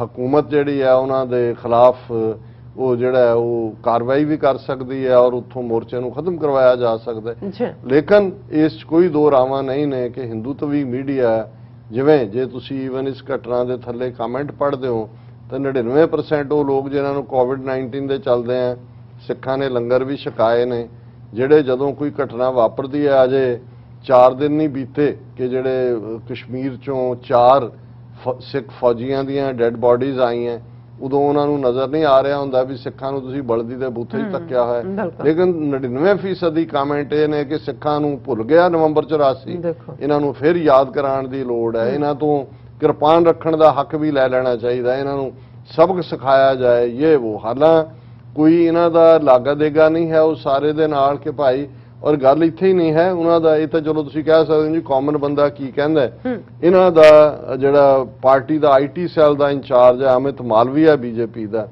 ਹਕੂਮਤ ਜਿਹੜੀ ਹੈ ਉਹਨਾਂ ਦੇ ਖਿਲਾਫ ਉਹ ਜਿਹੜਾ ਉਹ ਕਾਰਵਾਈ ਵੀ ਕਰ ਸਕਦੀ ਹੈ ਔਰ ਉੱਥੋਂ ਮੋਰਚੇ ਨੂੰ ਖਤਮ ਕਰਵਾਇਆ ਜਾ ਸਕਦਾ ਹੈ। ਲੇਕਿਨ ਇਸ 'ਚ ਕੋਈ ਦੋ ਰਾਵਾਂ ਨਹੀਂ ਨੇ ਕਿ ਹਿੰਦੂਤਵੀ ਮੀਡੀਆ, ਜਿਵੇਂ ਜੇ ਤੁਸੀਂ ਈਵਨ ਇਸ ਘਟਨਾ ਦੇ ਥੱਲੇ ਕਮੈਂਟ ਪੜ੍ਹਦੇ ਹੋ ਤਾਂ 99% ਉਹ ਲੋਕ ਜਿਨ੍ਹਾਂ ਨੂੰ ਕੋਵਿਡ-19 ਦੇ ਚੱਲਦੇ ਆ ਸਿੱਖਾਂ ਨੇ ਲੰਗਰ ਵੀ ਛਕਾਏ ਨੇ, ਜਿਹੜੇ ਜਦੋਂ ਕੋਈ ਘਟਨਾ ਵਾਪਰਦੀ ਹੈ ਅਜੇ 4 ਦਿਨ ਨਹੀਂ ਬੀਤੇ ਕਿ ਜਿਹੜੇ ਕਸ਼ਮੀਰ ਚੋਂ 4 ਸਿੱਖ ਫੌਜੀਆਂ ਦੀਆਂ ਡੈੱਡ ਬਾਡੀਜ਼ ਆਈਆਂ, ਉਦੋਂ ਉਹਨਾਂ ਨੂੰ ਨਜ਼ਰ ਨਹੀਂ ਆ ਰਿਹਾ ਹੁੰਦਾ ਵੀ ਸਿੱਖਾਂ ਨੂੰ ਤੁਸੀਂ ਬਲਦੀ ਦੇ ਬੂਥੇ 'ਚ ਧੱਕਿਆ ਹੋਇਆ। ਲੇਕਿਨ 99% ਕਮੈਂਟ ਇਹ ਨੇ ਕਿ ਸਿੱਖਾਂ ਨੂੰ ਭੁੱਲ ਗਿਆ ਨਵੰਬਰ 84, ਇਹਨਾਂ ਨੂੰ ਫਿਰ ਯਾਦ ਕਰਾਉਣ ਦੀ ਲੋੜ ਹੈ, ਇਹਨਾਂ ਤੋਂ ਕਿਰਪਾਨ ਰੱਖਣ ਦਾ ਹੱਕ ਵੀ ਲੈ ਲੈਣਾ ਚਾਹੀਦਾ, ਇਹਨਾਂ ਨੂੰ ਸਬਕ ਸਿਖਾਇਆ ਜਾਏ, ਇਹ ਉਹ। ਹਾਲਾਂ ਕੋਈ ਇਹਨਾਂ ਦਾ ਲਾਗਾ ਦੇਗਾ ਨਹੀਂ ਹੈ ਉਹ ਸਾਰੇ ਦੇ ਨਾਲ ਕਿ ਭਾਈ, ਔਰ ਗੱਲ ਇੱਥੇ ਹੀ ਨਹੀਂ ਹੈ ਉਹਨਾਂ ਦਾ, ਇਹ ਤਾਂ ਚਲੋ ਤੁਸੀਂ ਕਹਿ ਸਕਦੇ ਹੋ ਜੀ ਕਾਮਨ ਬੰਦਾ ਕੀ ਕਹਿੰਦਾ, ਇਹਨਾਂ ਦਾ ਜਿਹੜਾ ਪਾਰਟੀ ਦਾ IT ਸੈੱਲ ਦਾ ਇੰਚਾਰਜ ਹੈ ਅਮਿਤ ਮਾਲਵੀਆ ਬੀਜੇਪੀ ਦਾ,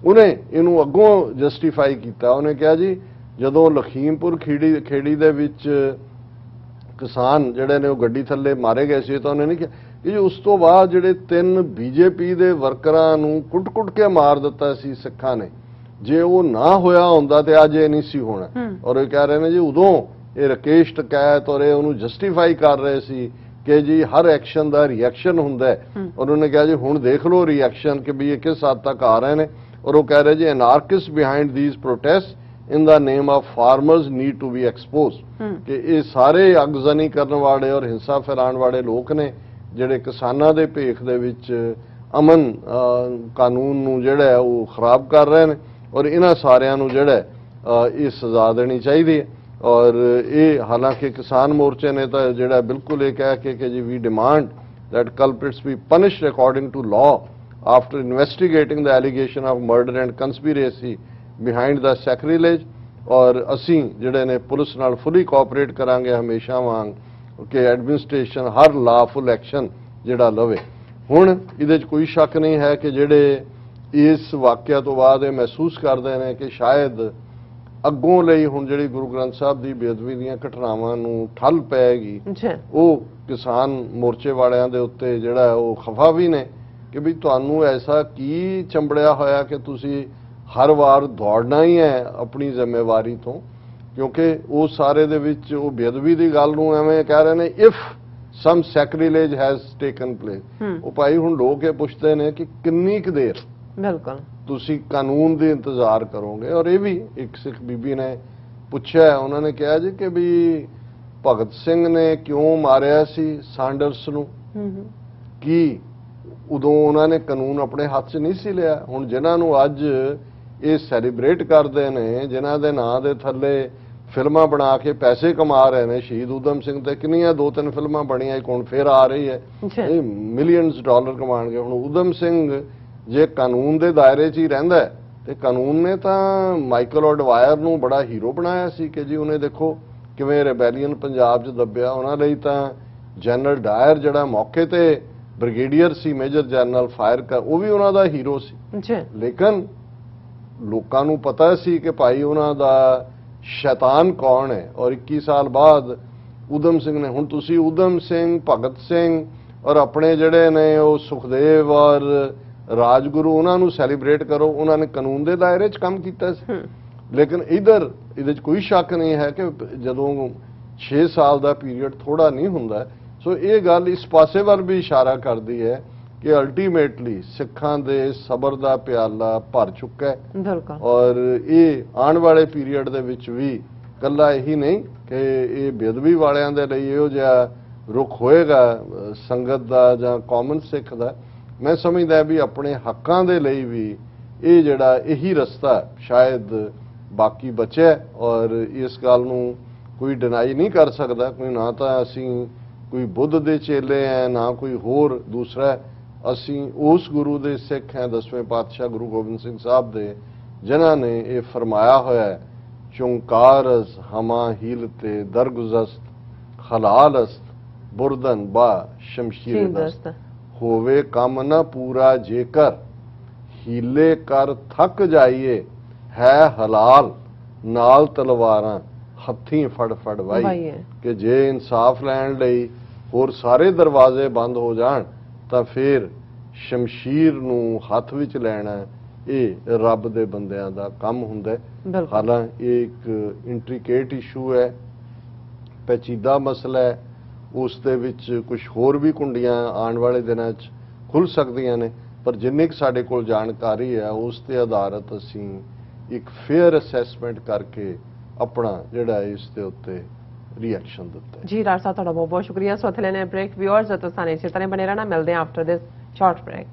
ਉਹਨੇ ਇਹਨੂੰ ਅੱਗੋਂ ਜਸਟੀਫਾਈ ਕੀਤਾ। ਉਹਨੇ ਕਿਹਾ ਜੀ ਜਦੋਂ ਲਖੀਮਪੁਰ ਖੇੜੀ ਦੇ ਵਿੱਚ ਕਿਸਾਨ ਜਿਹੜੇ ਨੇ ਉਹ ਗੱਡੀ ਥੱਲੇ ਮਾਰੇ ਗਏ ਸੀ ਤਾਂ ਉਹਨੇ ਨਹੀਂ ਕਿਹਾ ਕਿ ਉਸ ਤੋਂ ਬਾਅਦ ਜਿਹੜੇ 3 ਬੀਜੇਪੀ ਦੇ ਵਰਕਰਾਂ ਨੂੰ ਕੁੱਟ-ਕੁੱਟ ਕੇ ਮਾਰ ਦਿੱਤਾ ਸੀ ਸਿੱਖਾਂ ਨੇ, ਜੇ ਉਹ ਨਾ ਹੋਇਆ ਹੁੰਦਾ ਤੇ ਅੱਜ ਇਹ ਨਹੀਂ ਸੀ ਹੋਣਾ। ਔਰ ਇਹ ਕਹਿ ਰਹੇ ਨੇ ਜੀ ਉਦੋਂ ਇਹ ਰਕੇਸ਼ ਟਕੈਤ ਔਰ ਇਹ ਉਹਨੂੰ ਜਸਟੀਫਾਈ ਕਰ ਰਹੇ ਸੀ ਕਿ ਜੀ ਹਰ ਐਕਸ਼ਨ ਦਾ ਰਿਐਕਸ਼ਨ ਹੁੰਦਾ ਹੈ। ਔਰ ਉਹਨੇ ਕਿਹਾ ਜੀ ਹੁਣ ਦੇਖ ਲਓ ਰਿਐਕਸ਼ਨ ਕਿ ਵੀ ਇਹ ਕਿਸ ਹੱਦ ਤੱਕ ਆ ਰਹੇ ਨੇ। ਔਰ ਉਹ ਕਹਿ ਰਹੇ ਜੀ anarchists behind these protest in the name of farmers need to be exposed, ਕਿ ਇਹ ਸਾਰੇ ਅਗਜ਼ਨੀ ਕਰਨ ਵਾਲੇ ਔਰ ਹਿੰਸਾ ਫੈਲਾਉਣ ਵਾਲੇ ਲੋਕ ਨੇ ਜਿਹੜੇ ਕਿਸਾਨਾਂ ਦੇ ਭੇਖ ਦੇ ਵਿੱਚ ਅਮਨ ਕਾਨੂੰਨ ਨੂੰ ਜਿਹੜਾ ਉਹ ਖਰਾਬ ਕਰ ਰਹੇ ਨੇ ਔਰ ਇਹਨਾਂ ਸਾਰਿਆਂ ਨੂੰ ਜਿਹੜਾ ਇਹ ਸਜ਼ਾ ਦੇਣੀ ਚਾਹੀਦੀ ਹੈ। ਔਰ ਇਹ ਹਾਲਾਂਕਿ ਕਿਸਾਨ ਮੋਰਚੇ ਨੇ ਤਾਂ ਜਿਹੜਾ ਬਿਲਕੁਲ ਇਹ ਕਹਿ ਕੇ ਕਿ ਜੀ ਵੀ demand that culprits be punished according to law after investigating the allegation of murder and conspiracy behind the sacrilege, ਔਰ ਅਸੀਂ ਜਿਹੜੇ ਨੇ ਪੁਲਿਸ ਨਾਲ ਫੁੱਲੀ ਕੋਆਪਰੇਟ ਕਰਾਂਗੇ ਹਮੇਸ਼ਾ ਵਾਂਗ ਕਿ ਐਡਮਿਨਿਸਟ੍ਰੇਸ਼ਨ ਹਰ ਲਾਫੁਲ ਐਕਸ਼ਨ ਜਿਹੜਾ ਲਵੇ। ਹੁਣ ਇਹਦੇ 'ਚ ਕੋਈ ਸ਼ੱਕ ਨਹੀਂ ਹੈ ਕਿ ਜਿਹੜੇ ਇਸ ਵਾਕਿਆ ਤੋਂ ਬਾਅਦ ਇਹ ਮਹਿਸੂਸ ਕਰਦੇ ਨੇ ਕਿ ਸ਼ਾਇਦ ਅੱਗੋਂ ਲਈ ਹੁਣ ਜਿਹੜੀ ਗੁਰੂ ਗ੍ਰੰਥ ਸਾਹਿਬ ਦੀ ਬੇਅਦਬੀ ਦੀਆਂ ਘਟਨਾਵਾਂ ਨੂੰ ਠੱਲ ਪਏਗੀ, ਉਹ ਕਿਸਾਨ ਮੋਰਚੇ ਵਾਲਿਆਂ ਦੇ ਉੱਤੇ ਜਿਹੜਾ ਉਹ ਖਫਾ ਵੀ ਨੇ ਕਿ ਵੀ ਤੁਹਾਨੂੰ ਐਸਾ ਕੀ ਚੰਬੜਿਆ ਹੋਇਆ ਕਿ ਤੁਸੀਂ ਹਰ ਵਾਰ ਦੌੜਨਾ ਹੀ ਹੈ ਆਪਣੀ ਜ਼ਿੰਮੇਵਾਰੀ ਤੋਂ, ਕਿਉਂਕਿ ਉਹ ਸਾਰੇ ਦੇ ਵਿੱਚ ਉਹ ਬੇਅਦਬੀ ਦੀ ਗੱਲ ਨੂੰ ਐਵੇਂ ਕਹਿ ਰਹੇ ਨੇ if some sacrilege has taken place. ਉਹ ਭਾਈ ਹੁਣ ਲੋਕ ਇਹ ਪੁੱਛਦੇ ਨੇ ਕਿ ਕਿੰਨੀ ਕੁ ਦੇਰ ਬਿਲਕੁਲ ਤੁਸੀਂ ਕਾਨੂੰਨ ਦੇ ਇੰਤਜ਼ਾਰ ਕਰੋਗੇ। ਔਰ ਇਹ ਵੀ ਇੱਕ ਸਿੱਖ ਬੀਬੀ ਨੇ ਪੁੱਛਿਆ, ਉਹਨਾਂ ਨੇ ਕਿਹਾ ਜੀ ਕਿ ਵੀ ਭਗਤ ਸਿੰਘ ਨੇ ਕਿਉਂ ਮਾਰਿਆ ਸੀ ਸਾਂਡਰਸ ਨੂੰ, ਕੀ ਉਦੋਂ ਉਹਨਾਂ ਨੇ ਕਾਨੂੰਨ ਆਪਣੇ ਹੱਥ 'ਚ ਨਹੀਂ ਸੀ ਲਿਆ? ਹੁਣ ਜਿਨ੍ਹਾਂ ਨੂੰ ਅੱਜ ਇਹ ਸੈਲੀਬ੍ਰੇਟ ਕਰਦੇ ਨੇ, ਜਿਨ੍ਹਾਂ ਦੇ ਨਾਂ ਦੇ ਥੱਲੇ ਫਿਲਮਾਂ ਬਣਾ ਕੇ ਪੈਸੇ ਕਮਾ ਰਹੇ ਨੇ, ਸ਼ਹੀਦ ਊਧਮ ਸਿੰਘ ਤੇ ਕਿੰਨੀਆਂ 2-3 ਫਿਲਮਾਂ ਬਣੀਆਂ, ਇੱਕ ਹੁਣ ਫੇਰ ਆ ਰਹੀ ਹੈ, ਇਹ ਮਿਲੀਅਨਸ ਡਾਲਰ ਕਮਾਣਗੇ। ਹੁਣ ਊਧਮ ਸਿੰਘ ਜੇ ਕਾਨੂੰਨ ਦੇ ਦਾਇਰੇ 'ਚ ਹੀ ਰਹਿੰਦਾ ਤੇ ਕਾਨੂੰਨ ਨੇ ਤਾਂ ਮਾਈਕਲ ਆਡਵਾਇਰ ਨੂੰ ਬੜਾ ਹੀਰੋ ਬਣਾਇਆ ਸੀ ਕਿ ਜੀ ਉਹਨੇ ਦੇਖੋ ਕਿਵੇਂ ਰੈਬੈਲੀਅਨ ਪੰਜਾਬ 'ਚ ਦੱਬਿਆ। ਉਹਨਾਂ ਲਈ ਤਾਂ ਜਨਰਲ ਡਾਇਰ ਜਿਹੜਾ ਮੌਕੇ ਤੇ ਬ੍ਰਿਗੇਡੀਅਰ ਸੀ, ਮੇਜਰ ਜਨਰਲ ਫਾਇਰ ਉਹ ਵੀ ਉਹਨਾਂ ਦਾ ਹੀਰੋ ਸੀ। ਲੇਕਿਨ ਲੋਕਾਂ ਨੂੰ ਪਤਾ ਸੀ ਕਿ ਭਾਈ ਉਹਨਾਂ ਦਾ ਸ਼ੈਤਾਨ ਕੌਣ ਹੈ। ਔਰ 21 ਸਾਲ ਬਾਅਦ ਊਧਮ ਸਿੰਘ ਨੇ, ਹੁਣ ਤੁਸੀਂ ਊਧਮ ਸਿੰਘ, ਭਗਤ ਸਿੰਘ ਔਰ ਆਪਣੇ ਜਿਹੜੇ ਨੇ ਉਹ ਸੁਖਦੇਵ ਔਰ ਰਾਜਗੁਰੂ, ਉਹਨਾਂ ਨੂੰ ਸੈਲੀਬ੍ਰੇਟ ਕਰੋ, ਉਹਨਾਂ ਨੇ ਕਾਨੂੰਨ ਦੇ ਦਾਇਰੇ 'ਚ ਕੰਮ ਕੀਤਾ ਸੀ। ਲੇਕਿਨ ਇਧਰ ਇਹਦੇ 'ਚ ਕੋਈ ਸ਼ੱਕ ਨਹੀਂ ਹੈ ਕਿ ਜਦੋਂ 6 ਸਾਲ ਦਾ ਪੀਰੀਅਡ ਥੋੜਾ ਨਹੀਂ ਹੁੰਦਾ। ਸੋ ਇਹ ਗੱਲ ਇਸ ਪਾਸੇ ਵੱਲ ਵੀ ਇਸ਼ਾਰਾ ਕਰਦੀ ਹੈ ਕਿ ਅਲਟੀਮੇਟਲੀ ਸਿੱਖਾਂ ਦੇ ਸਬਰ ਦਾ ਪਿਆਲਾ ਭਰ ਚੁੱਕਾ ਹੈ। ਔਰ ਇਹ ਆਉਣ ਵਾਲੇ ਪੀਰੀਅਡ ਦੇ ਵਿੱਚ ਵੀ ਕੱਲਾ ਇਹੀ ਨਹੀਂ ਕਿ ਇਹ ਬੇਅਦਬੀ ਵਾਲਿਆਂ ਦੇ ਲਈ ਇਹੋ ਜਿਹਾ ਰੁਖ ਹੋਏਗਾ ਸੰਗਤ ਦਾ ਜਾਂ ਕਾਮਨ ਸਿੱਖ ਦਾ। ਮੈਂ ਸਮਝਦਾ ਵੀ ਆਪਣੇ ਹੱਕਾਂ ਦੇ ਲਈ ਵੀ ਇਹ ਜਿਹੜਾ ਇਹੀ ਰਸਤਾ ਸ਼ਾਇਦ ਬਾਕੀ ਬਚਿਆ। ਔਰ ਇਸ ਗੱਲ ਨੂੰ ਕੋਈ ਡਿਨਾਈ ਨਹੀਂ ਕਰ ਸਕਦਾ, ਕੋਈ ਨਾ ਤਾਂ ਅਸੀਂ ਕੋਈ ਬੁੱਧ ਦੇ ਚੇਲੇ ਹੈ, ਨਾ ਕੋਈ ਹੋਰ ਦੂਸਰਾ। ਅਸੀਂ ਉਸ ਗੁਰੂ ਦੇ ਸਿੱਖ हैं, 10वें ਪਾਤਸ਼ਾਹ ਗੁਰੂ ਗੋਬਿੰਦ ਸਿੰਘ ਸਾਹਿਬ ਦੇ, ਜਿਨ੍ਹਾਂ ਨੇ ਇਹ ਫਰਮਾਇਆ ਹੋਇਆ ਚੁੰਕਾਰਸ ਹਮਾ ਹੀਲ ਤੇ ਦਰਗੁਜ਼ਸਤ ਖਲਾਲਸਤ ਬੁਰਦਨ ਬਾ ਸ਼ਮਸ਼ੀਰ ਦਸਤ ਹੋਵੇ ਕੰਮ ਨਾ ਪੂਰਾ ਜੇਕਰ ਹੀਲੇ ਕਰ ਥੱਕ ਜਾਈਏ ਹੈ ਹਲਾਲ ਨਾਲ ਤਲਵਾਰਾਂ ਹੱਥੀਂ ਫੜ ਫੜ ਵਾਈ। ਕਿ ਜੇ ਇਨਸਾਫ ਲੈਣ ਲਈ ਹੋਰ ਸਾਰੇ ਦਰਵਾਜ਼ੇ ਬੰਦ ਹੋ ਜਾਣ ਤਾਂ ਫਿਰ ਸ਼ਮਸ਼ੀਰ ਨੂੰ ਹੱਥ ਵਿੱਚ ਲੈਣਾ ਇਹ ਰੱਬ ਦੇ ਬੰਦਿਆਂ ਦਾ ਕੰਮ ਹੁੰਦਾ। ਹਾਲਾਂਕਿ ਇਹ ਇੱਕ ਇੰਟਰੀਕੇਟ ਇਸ਼ੂ ਹੈ, ਪੈਚੀਦਾ ਮਸਲਾ ਹੈ, ਉਸ ਦੇ ਵਿੱਚ ਕੁਝ ਹੋਰ ਵੀ ਕੁੰਡੀਆਂ ਆਉਣ ਵਾਲੇ ਦਿਨਾਂ 'ਚ ਖੁੱਲ ਸਕਦੀਆਂ ਨੇ। ਪਰ ਜਿੰਨੀ ਕੁ ਸਾਡੇ ਕੋਲ ਜਾਣਕਾਰੀ ਹੈ ਉਸ ਤੇ ਆਧਾਰਿਤ ਅਸੀਂ ਇੱਕ ਫੇਅਰ ਅਸੈਸਮੈਂਟ ਕਰਕੇ ਆਪਣਾ ਜਿਹੜਾ ਇਸ ਦੇ ਉੱਤੇ ਰਿਐਕਸ਼ਨ ਦਿੱਤਾ ਜੀ। ਰਾਜ ਸਾਹਿਬ ਤੁਹਾਡਾ ਬਹੁਤ ਬਹੁਤ ਸ਼ੁਕਰੀਆ। ਸੋ ਇੱਥੇ ਲੈਣੇ ਬ੍ਰੇਕ। ਵਿਊਅਰਸ ਅਤੇ ਸਾਰੇ ਇਸੇ ਤਰ੍ਹਾਂ ਬਣੇ ਰਹਿਣਾ, ਮਿਲਦੇ ਹਾਂ ਆਫਟਰ ਦਿਸ ਸ਼ਾਰਟ ਬ੍ਰੇਕ।